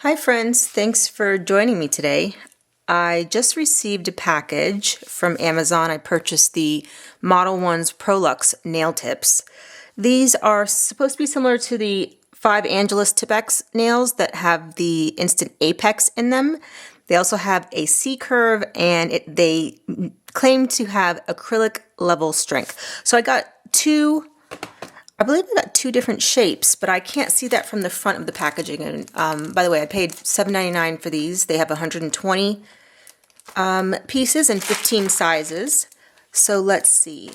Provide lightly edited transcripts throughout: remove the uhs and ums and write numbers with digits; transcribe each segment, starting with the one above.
Hi friends, thanks for joining me today. I just received a package from Amazon. I purchased the Modelones Prolux nail tips. These are supposed to be similar to the 5 Angelus Tipex nails that have the instant apex in them. They also have a C-curve and they claim to have acrylic level strength. So I got I believe I got two different shapes, but I can't see that from the front of the packaging. And by the way, I paid $7.99 for these. They have 120 pieces and 15 sizes. So let's see.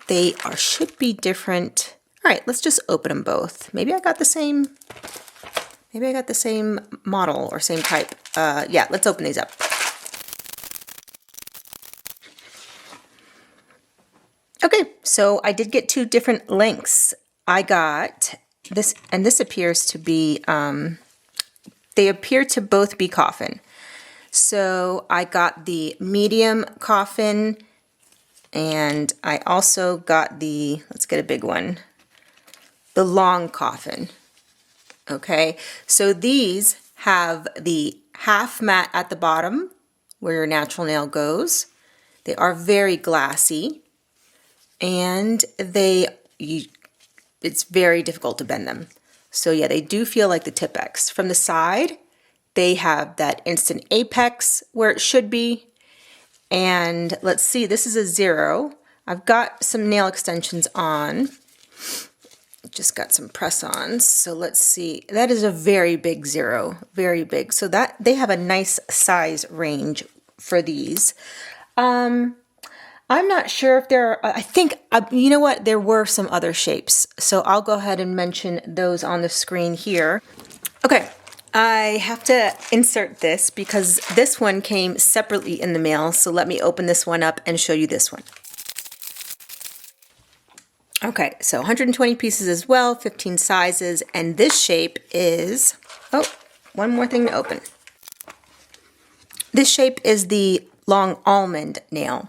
They should be different. All right, let's just open them both. Maybe I got the same model or same type. Yeah, let's open these up. Okay, so I did get two different lengths. I got this, and this appears to be, they appear to both be coffin. So I got the medium coffin, and I also got the, let's get a big one, the long coffin. Okay, so these have the half matte at the bottom, where your natural nail goes. They are very glassy. And it's very difficult to bend them. So yeah, they do feel like the Tipex. From the side, they have that instant apex where it should be. And let's see, this is a 0. I've got some nail extensions on. Just got some press-ons. So let's see, that is a very big 0, very big. So that they have a nice size range for these. I'm not sure if there are, I think, you know what, there were some other shapes. So I'll go ahead and mention those on the screen here. Okay, I have to insert this because this one came separately in the mail. So let me open this one up and show you this one. Okay, so 120 pieces as well, 15 sizes, and this shape is, oh, one more thing to open. This shape is the long almond nail.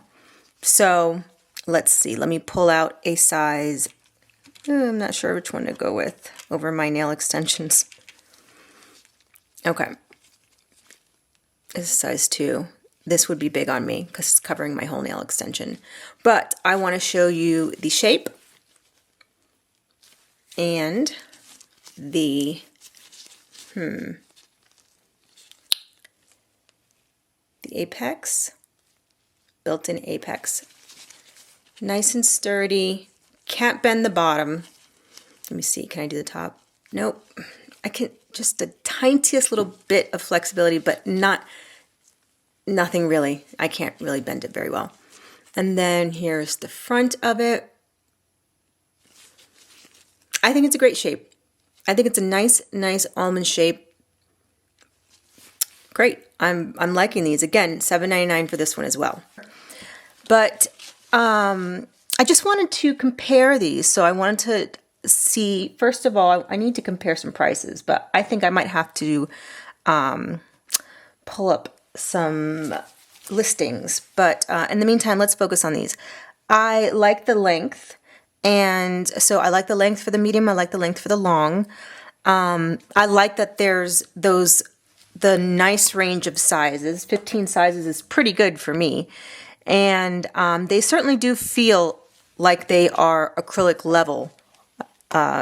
So let's see, let me pull out a size, I'm not sure which one to go with over my nail extensions. Okay, this is size 2. This would be big on me because it's covering my whole nail extension. But I want to show you the shape and the, the apex. Built-in apex. Nice and sturdy. Can't bend the bottom. Let me see, can I do the top? Nope. I can, just the tiniest little bit of flexibility, but nothing really. I can't really bend it very well. And then here's the front of it. I think it's a great shape. I think it's a nice almond shape. Great. I'm liking these. Again, $7.99 for this one as well. But I just wanted to compare these. So I wanted to see, first of all, I need to compare some prices, but I think I might have to pull up some listings. But in the meantime, let's focus on these. I like the length. And so I like the length for the medium. I like the length for the long. I like that there's the nice range of sizes. 15 sizes is pretty good for me. And they certainly do feel like they are acrylic level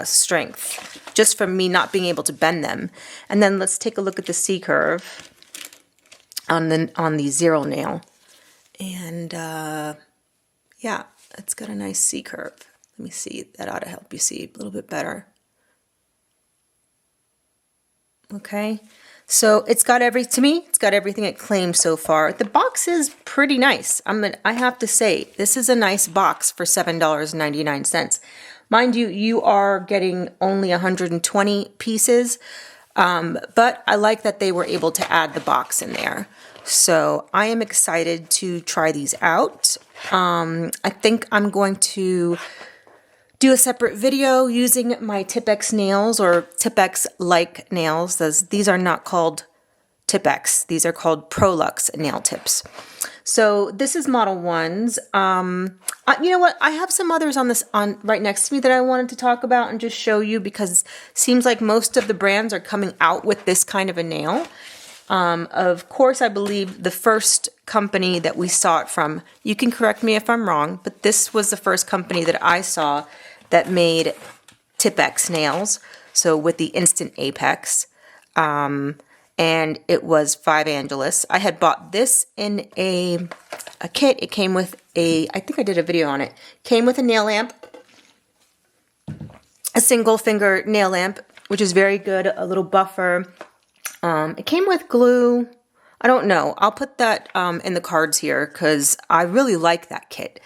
strength, just from me not being able to bend them. And then let's take a look at the C-curve on the 0 nail. And yeah, it's got a nice C-curve. Let me see, that ought to help you see a little bit better. Okay. So it's got to me, it's got everything it claims so far. The box is pretty nice. I have to say, this is a nice box for $7.99. Mind you, you are getting only 120 pieces, but I like that they were able to add the box in there. So I am excited to try these out. I think I'm going to do a separate video using my Tipex nails or Tipex-like nails. These are not called Tipex. These are called Prolux nail tips. So this is Model 1s. You know what? I have some others on right next to me that I wanted to talk about and just show you, because it seems like most of the brands are coming out with this kind of a nail. Of course, I believe the first company that we saw it from, you can correct me if I'm wrong, but this was the first company that I saw that made Tipp-Ex nails. So with the Instant Apex. And it was 5 Angelus. I had bought this in a kit. It came with I think I did a video on it. Came with a nail lamp, a single finger nail lamp, which is very good, a little buffer. It came with glue. I don't know. I'll put that in the cards here because I really like that kit.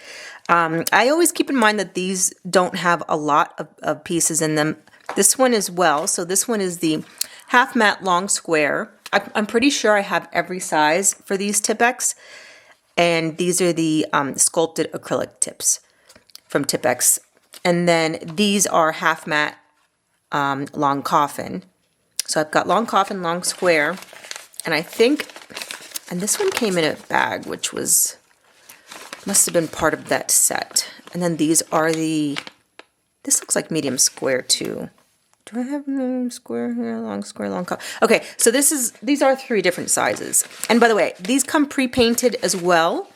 I always keep in mind that these don't have a lot of pieces in them. This one as well. So this one is the half matte long square. I'm pretty sure I have every size for these Tipp-Ex. And these are the sculpted acrylic tips from Tipp-Ex. And then these are half matte long coffin. So I've got long coffin, long square. And I think, and this one came in a bag, which must have been part of that set. And then these are this looks like medium square too. Do I have medium square here? Long square, long coffin. Okay, so these are 3 different sizes. And by the way, these come pre-painted as well.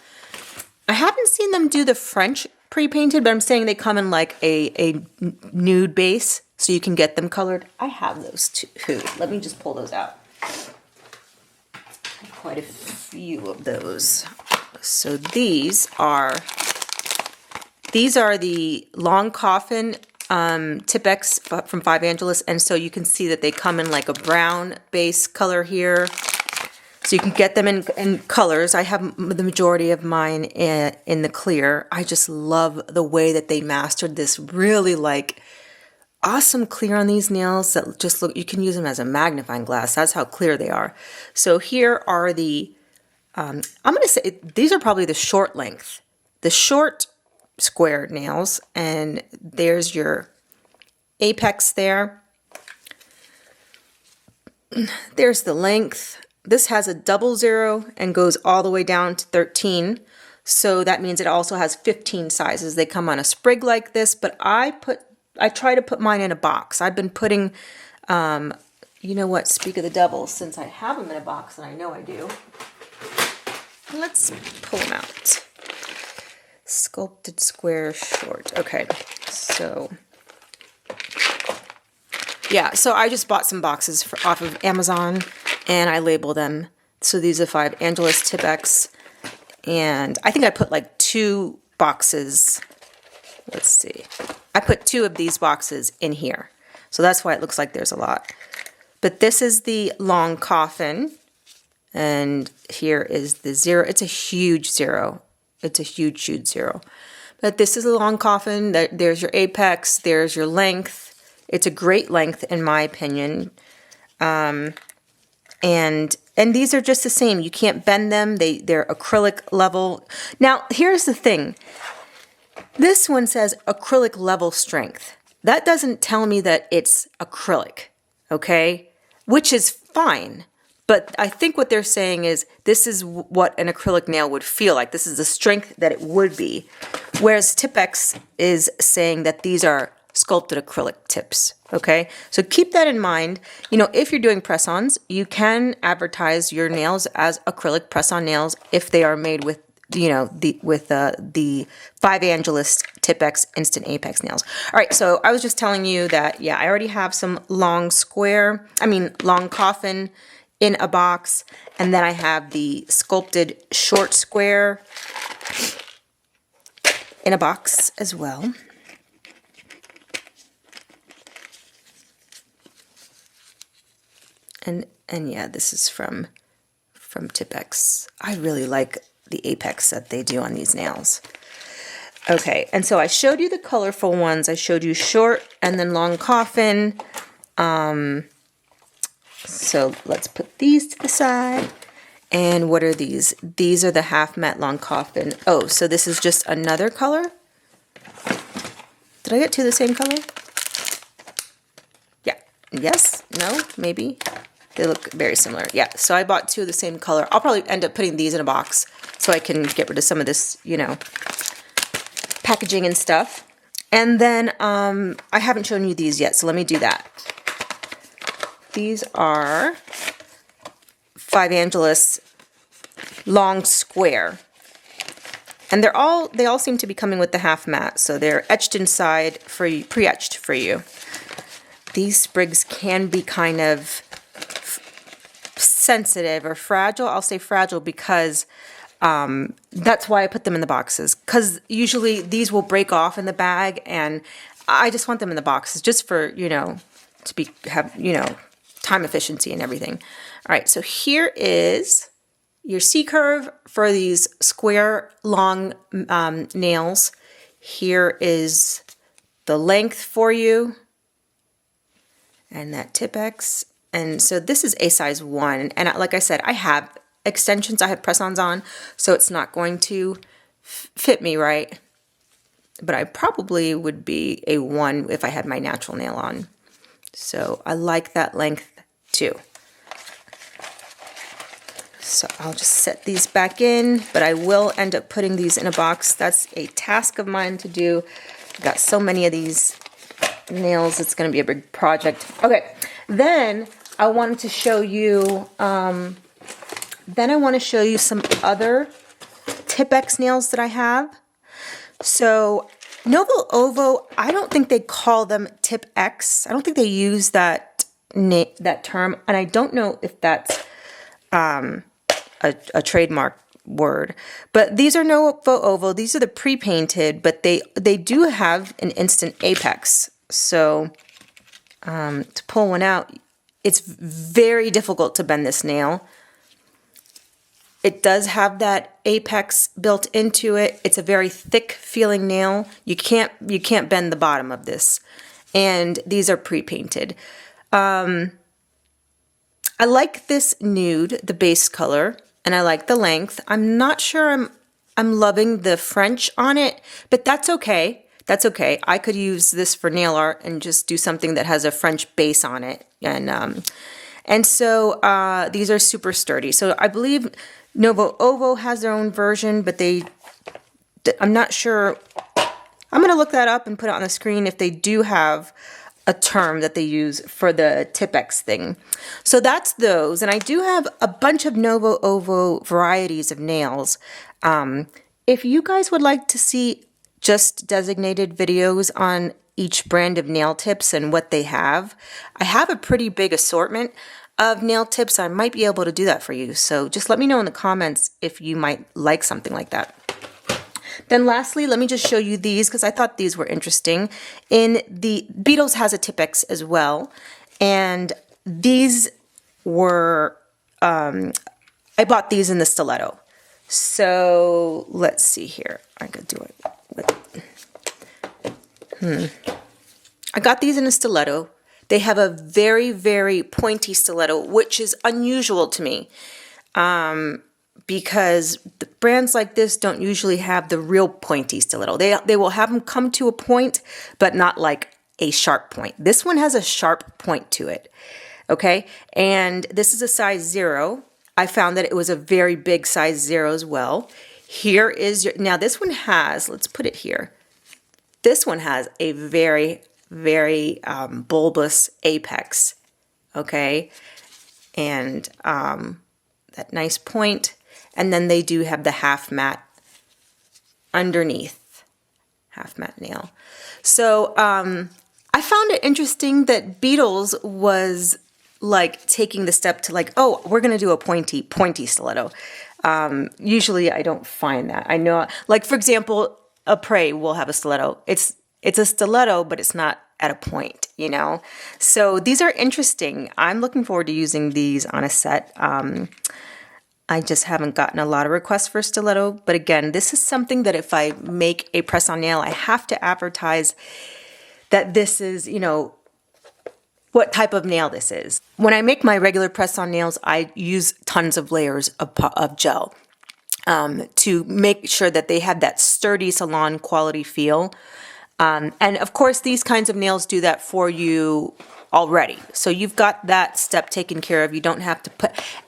I haven't seen them do the French pre-painted, but I'm saying they come in like a nude base, so you can get them colored. I have those too. Let me just pull those out. I have quite a few of those. So these are the long coffin Tipp-Ex from 5 Angelus, and so you can see that they come in like a brown base color here. So you can get them in colors. I have the majority of mine in the clear. I just love the way that they mastered this really like awesome clear on these nails that just look, you can use them as a magnifying glass. That's how clear they are. So here are I'm going to say these are probably the short length, the short square nails, and there's your apex there. There's the length. This has a 00 and goes all the way down to 13. So that means it also has 15 sizes. They come on a sprig like this, but I try to put mine in a box. I've been putting, you know what, speak of the devil, since I have them in a box, and I know I do. Let's pull them out. Sculpted square short. Okay, so yeah, so I just bought some boxes off of Amazon, and I label them. So these are 5 Angelus Tipp-Ex, and I think I put like 2 boxes. Let's see. I put 2 of these boxes in here, so that's why it looks like there's a lot. But this is the long coffin, and here is the 0. It's a huge 0. It's a huge, huge 0. But this is a long coffin. There's your apex. There's your length. It's a great length, in my opinion. And these are just the same. You can't bend them. They're acrylic level. Now, here's the thing. This one says acrylic level strength. That doesn't tell me that it's acrylic, okay? Which is fine. But I think what they're saying is this is what an acrylic nail would feel like. This is the strength that it would be. Whereas Tipp-Ex is saying that these are sculpted acrylic tips, okay? So keep that in mind. You know, if you're doing press-ons, you can advertise your nails as acrylic press-on nails if they are made with, you know, the 5 Angelus Tipp-Ex Instant Apex nails. All right, so I was just telling you that, yeah, I already have some long coffin in a box, and then I have the sculpted short square in a box as well. And yeah, this is from Tipp-Ex. I really like the apex that they do on these nails. Okay, and so I showed you the colorful ones. I showed you short and then long coffin. So let's put these to the side. And what are these? These are the half matte long coffin. Oh, so this is just another color? Did I get 2 the same color? Yeah. Yes? No? Maybe? They look very similar. Yeah, so I bought 2 of the same color. I'll probably end up putting these in a box so I can get rid of some of this, you know, packaging and stuff. And then I haven't shown you these yet, so let me do that. These are 5 Angelus long square. And they all seem to be coming with the half matte, so they're etched inside for you, pre-etched for you. These sprigs can be kind of sensitive or fragile. I'll say fragile because that's why I put them in the boxes, because usually these will break off in the bag, and I just want them in the boxes just for, you know, to have, you know, time efficiency and everything. All right, so here is your C-curve for these square long nails. Here is the length for you, and that Tipp-Ex. And so this is a size 1, and like I said, I have extensions, I have press-ons on, so it's not going to fit me right, but I probably would be a 1 if I had my natural nail on. So I like that length too. So I'll just set these back in, but I will end up putting these in a box. That's a task of mine to do. I've got so many of these nails, it's going to be a big project. Okay, then I wanted to show you some other Tipp-Ex nails that I have. So Novo OVO, I don't think they call them Tipp-Ex. I don't think they use that term, and I don't know if that's a trademark word. But these are Novo OVO. These are the pre-painted, but they do have an instant apex. So to pull one out, it's very difficult to bend this nail. It does have that apex built into it. It's a very thick feeling nail. You can't bend the bottom of this. And these are pre-painted. I like this nude, the base color, and I like the length. I'm not sure I'm loving the French on it, but that's okay. That's okay. I could use this for nail art and just do something that has a French base on it. And so these are super sturdy. So I believe Novo OVO has their own version, but I'm not sure. I'm going to look that up and put it on the screen if they do have a term that they use for the Tipp-Ex thing. So that's those. And I do have a bunch of Novo OVO varieties of nails. If you guys would like to see just designated videos on each brand of nail tips and what they have, I have a pretty big assortment of nail tips. I might be able to do that for you. So just let me know in the comments if you might like something like that. Then lastly, let me just show you these because I thought these were interesting. The Beetles has a Tipp-Ex as well. And these were, I bought these in the stiletto. So let's see here. I could do it with, I got these in a stiletto. They have a very, very pointy stiletto, which is unusual to me. Because the brands like this don't usually have the real pointy stiletto. They will have them come to a point, but not like a sharp point. This one has a sharp point to it, okay? And this is a size 0. I found that it was a very big size 0 as well. Here is your, now this one has, let's put it here. This one has a very, very bulbous apex, okay? And that nice point. And then they do have the half matte underneath, half matte nail. So I found it interesting that Beetles was like taking the step to like, oh, we're gonna do a pointy stiletto. Usually I don't find that. I know, like for example, a Prey will have a stiletto. It's a stiletto, but it's not at a point, you know? So these are interesting. I'm looking forward to using these on a set. I just haven't gotten a lot of requests for stiletto, but again, this is something that if I make a press-on nail, I have to advertise that this is, you know, what type of nail this is. When I make my regular press-on nails, I use tons of layers of gel to make sure that they have that sturdy salon quality feel. And of course, these kinds of nails do that for you already. So you've got that step taken care of. You don't have to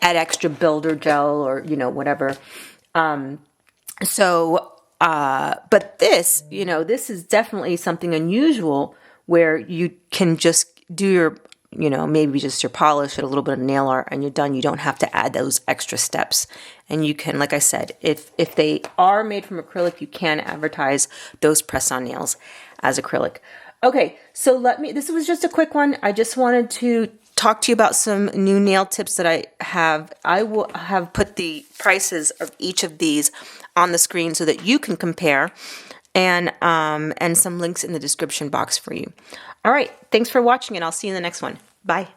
add extra builder gel or, whatever. But this, this is definitely something unusual where you can just do your, maybe just your polish and a little bit of nail art and you're done. You don't have to add those extra steps. And you can, like I said, if they are made from acrylic, you can advertise those press-on nails as acrylic. Okay, so this was just a quick one. I just wanted to talk to you about some new nail tips that I have. I will have put the prices of each of these on the screen so that you can compare, and some links in the description box for you. All right, thanks for watching, and I'll see you in the next one. Bye.